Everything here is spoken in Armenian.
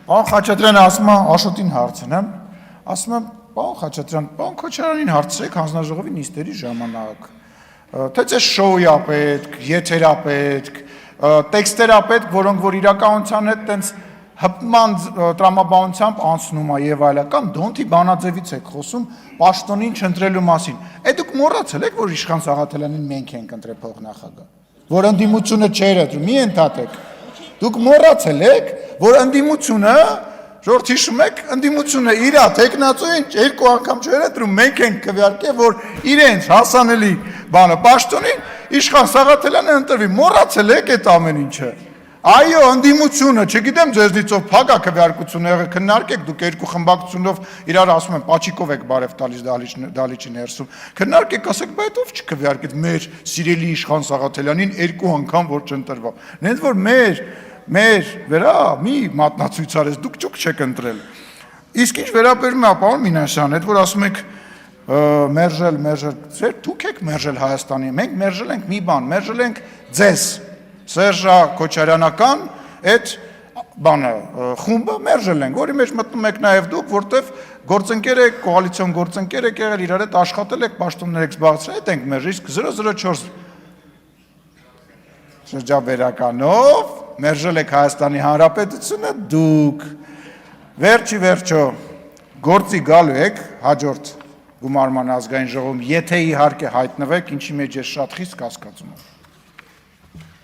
Պարոն Խաչատրյանը ասում է Աշոտին հարցնեմ, ասում եմ, պարոն Խաչատրյան, պարոն Քոչարյանին հարցրեք հանձնաժողովի նիստերի ժամանակ, թե ձեզ շոու է պետք, եթեր է պետք, տեքստեր է պետք, որոնք որ իրականության հետ տենց հպման տրամաբանությամբ անցնում է եւ այլն, կամ դոնթի բանաձևից եք խոսում պաշտոնին չընտրելու մասին։ Է դուք մոռացել եք, որ Իշխան Սաղաթելյանին մենք ենք ընտրել փոխնախագահ, որ ընդդիմությունը չէր ընտրում, մի ընդհատեք։ Դուք մոռացել եք, որ ընդդիմությունը, ժողովուրդ հիշում եք, ընդդիմությունը իր տեխնացուին երկու անգամ չէր ընտրում, մենք ենք քվեարկել, որ իրենց հասանելի բանը պաշտոնին Իշխան Սաղաթելյանը ընտրվի, մոռացել եք այդ ամեն ինչը։ Այո, ընդդիմությունը, չգիտեմ ձեզնից ով փակ է քվեարկությունը քննարկեք, դուք երկու խմբակցությունով իրար ասում են, պաչիկով եք բարև տալիս դալիճի ներսում։ Քննարկեք, ասեք, բայց ով չքվեարկեց մեր սիրելի Իշխան Սաղաթելյանին երկու անգամ որ չընտրվա։ Նենց որ մեր վրա մի մատնացույց արես, դուք ճուկ չեք ընտրել։ Իսկ ինչ վերաբերում է պարոն Մինասյան, այդ որ ասում եք մերժել, դուք եք մերժել Հայաստանի, մենք մերժել ենք մի բան, մերժել ենք ձեզ, Սերժա Քոչարյանական այդ բանը խումբը մերժել ենք, որի մեջ մտնում եք նաև դուք, որտեվ գործընկեր եք, կոալիցիոն գործընկեր եք եղել, իրար հետ աշխատել եք, պաշտոններ եք զբաղեցրել, այդ ենք մերժել, իսկ 004 շրջաբերականով մերժել եք Հայաստանի Հանրապետությունը դուք, վերջի վերջո գործի գալու եք հաջորդ գումարման ազգային ժողովում, եթե իհարկե հայտնվեք, ինչի մեջ ես շատ խիստ կասկածում եմ։